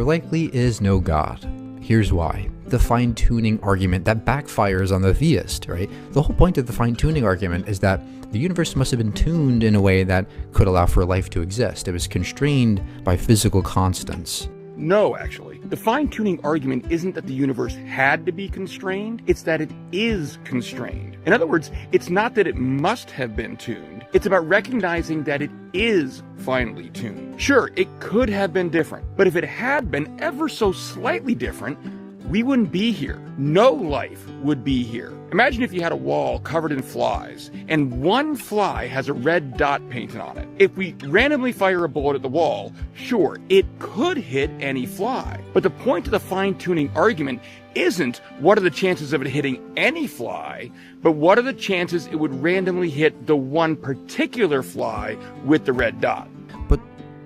There likely is no God. Here's why. The fine-tuning argument that backfires on the theist, right? The whole point of the fine-tuning argument is that the universe must have been tuned in a way that could allow for life to exist. It was constrained by physical constants. No, actually. The fine-tuning argument isn't that the universe had to be constrained, it's that it is constrained. In other words, it's not that it must have been tuned, it's about recognizing that it is finely tuned. Sure, it could have been different, but if it had been ever so slightly different, we wouldn't be here. No life would be here. Imagine if you had a wall covered in flies, and one fly has a red dot painted on it. If we randomly fire a bullet at the wall, sure, it could hit any fly. But the point of the fine-tuning argument isn't what are the chances of it hitting any fly, but what are the chances it would randomly hit the one particular fly with the red dot. But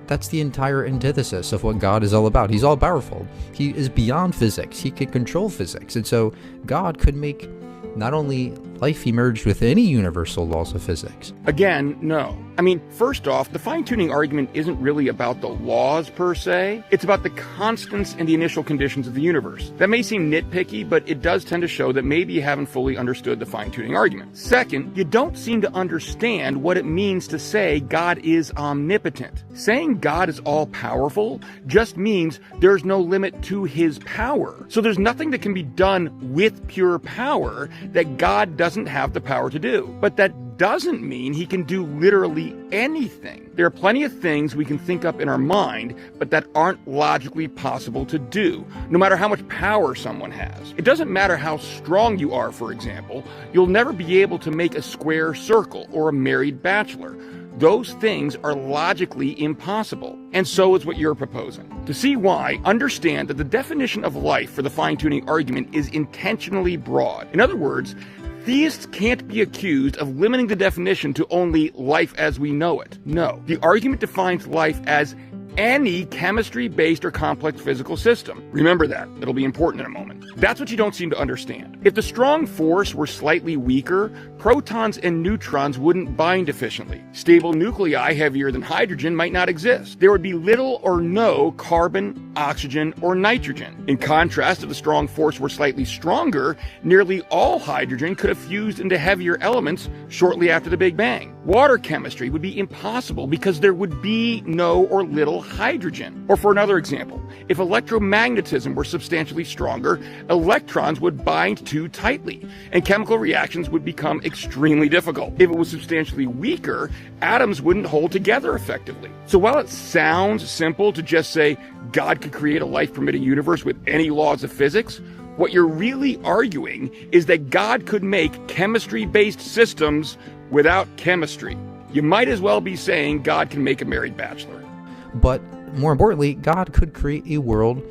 that's the entire antithesis of what God is all about. He's all powerful. He is beyond physics. He can control physics. And so God could make not only life emerge with any universal laws of physics. Again, no. I mean, first off, the fine-tuning argument isn't really about the laws per se. It's about the constants and the initial conditions of the universe. That may seem nitpicky, but it does tend to show that maybe you haven't fully understood the fine-tuning argument. Second, you don't seem to understand what it means to say God is omnipotent. Saying God is all-powerful just means there's no limit to his power. So there's nothing that can be done with pure power that God doesn't have the power to do. But that doesn't mean he can do literally anything. There are plenty of things we can think up in our mind, but that aren't logically possible to do, no matter how much power someone has. It doesn't matter how strong you are, for example, you'll never be able to make a square circle or a married bachelor. Those things are logically impossible. And so is what you're proposing. To see why, understand that the definition of life for the fine-tuning argument is intentionally broad. In other words, theists can't be accused of limiting the definition to only life as we know it. No, the argument defines life as any chemistry-based or complex physical system. Remember that. It'll be important in a moment. That's what you don't seem to understand. If the strong force were slightly weaker, protons and neutrons wouldn't bind efficiently. Stable nuclei heavier than hydrogen might not exist. There would be little or no carbon, oxygen, or nitrogen. In contrast, if the strong force were slightly stronger, nearly all hydrogen could have fused into heavier elements shortly after the Big Bang. Water chemistry would be impossible because there would be no or little hydrogen. Or for another example, if electromagnetism were substantially stronger, electrons would bind too tightly, and chemical reactions would become extremely difficult. If it was substantially weaker, atoms wouldn't hold together effectively. So while it sounds simple to just say God could create a life-permitting universe with any laws of physics, what you're really arguing is that God could make chemistry-based systems without chemistry. You might as well be saying God can make a married bachelor. But more importantly, God could create a world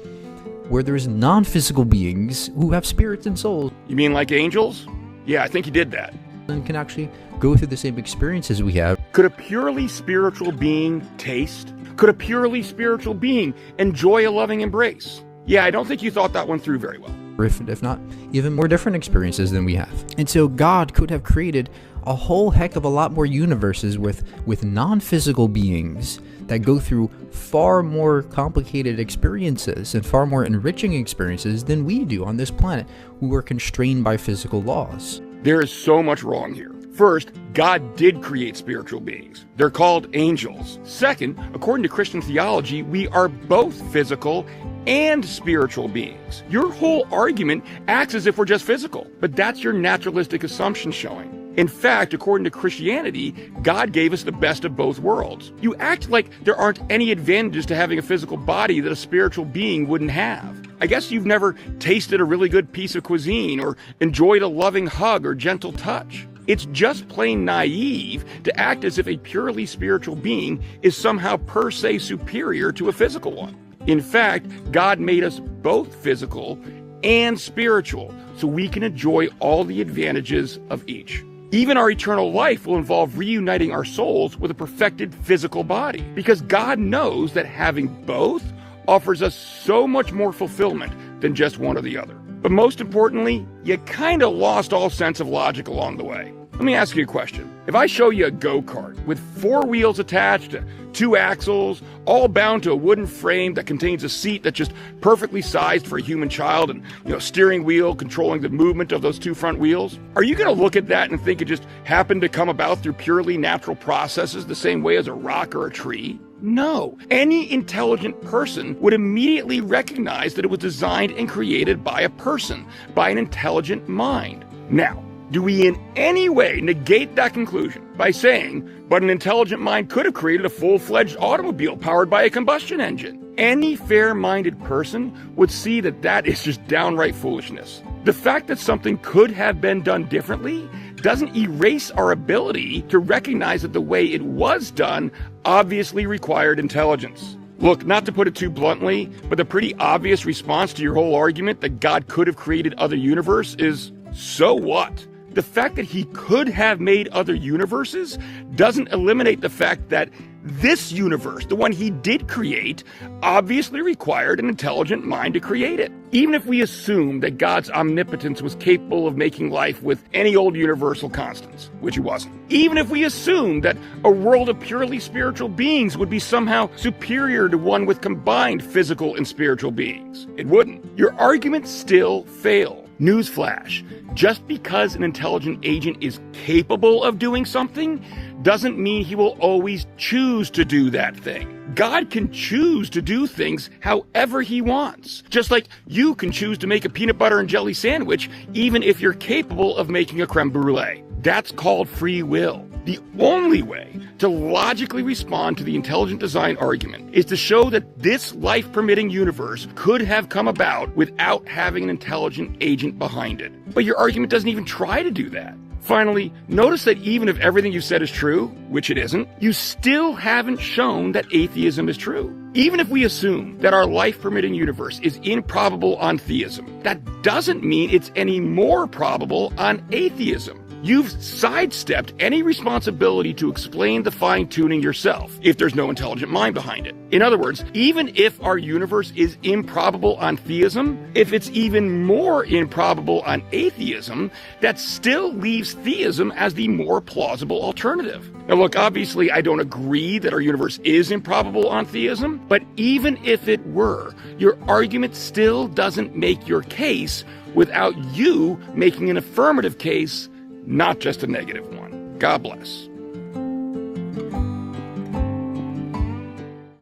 where there's non-physical beings who have spirits and souls. You mean like angels? Yeah, I think he did that. And can actually go through the same experiences we have. Could a purely spiritual being taste? Could a purely spiritual being enjoy a loving embrace? Yeah, I don't think you thought that one through very well. If not, even more different experiences than we have. And so God could have created a whole heck of a lot more universes with non-physical beings that go through far more complicated experiences and far more enriching experiences than we do on this planet, who are constrained by physical laws. There is so much wrong here. First, God did create spiritual beings. They're called angels. Second, according to Christian theology, we are both physical and spiritual beings. Your whole argument acts as if we're just physical, but that's your naturalistic assumption showing. In fact, according to Christianity, God gave us the best of both worlds. You act like there aren't any advantages to having a physical body that a spiritual being wouldn't have. I guess you've never tasted a really good piece of cuisine or enjoyed a loving hug or gentle touch. It's just plain naive to act as if a purely spiritual being is somehow per se superior to a physical one. In fact, God made us both physical and spiritual, so we can enjoy all the advantages of each. Even our eternal life will involve reuniting our souls with a perfected physical body, because God knows that having both offers us so much more fulfillment than just one or the other. But most importantly, you kind of lost all sense of logic along the way. Let me ask you a question. If I show you a go-kart with 4 wheels attached, 2 axles, all bound to a wooden frame that contains a seat that's just perfectly sized for a human child and, steering wheel controlling the movement of those 2 front wheels, are you going to look at that and think it just happened to come about through purely natural processes the same way as a rock or a tree? No. Any intelligent person would immediately recognize that it was designed and created by a person, by an intelligent mind. Now, do we in any way negate that conclusion by saying, but an intelligent mind could have created a full-fledged automobile powered by a combustion engine? Any fair-minded person would see that that is just downright foolishness. The fact that something could have been done differently doesn't erase our ability to recognize that the way it was done obviously required intelligence. Look, not to put it too bluntly, but the pretty obvious response to your whole argument that God could have created other universes is, so what? The fact that he could have made other universes doesn't eliminate the fact that this universe, the one he did create, obviously required an intelligent mind to create it. Even if we assume that God's omnipotence was capable of making life with any old universal constants, which it wasn't. Even if we assume that a world of purely spiritual beings would be somehow superior to one with combined physical and spiritual beings, it wouldn't. Your argument still fails. Newsflash, just because an intelligent agent is capable of doing something doesn't mean he will always choose to do that thing. God can choose to do things however he wants. Just like you can choose to make a peanut butter and jelly sandwich even if you're capable of making a creme brulee. That's called free will. The only way to logically respond to the intelligent design argument is to show that this life-permitting universe could have come about without having an intelligent agent behind it. But your argument doesn't even try to do that. Finally, notice that even if everything you said is true, which it isn't, you still haven't shown that atheism is true. Even if we assume that our life-permitting universe is improbable on theism, that doesn't mean it's any more probable on atheism. You've sidestepped any responsibility to explain the fine-tuning yourself if there's no intelligent mind behind it. In other words, even if our universe is improbable on theism, if it's even more improbable on atheism, that still leaves theism as the more plausible alternative. Now look, obviously I don't agree that our universe is improbable on theism, but even if it were, your argument still doesn't make your case without you making an affirmative case, not just a negative one. God bless.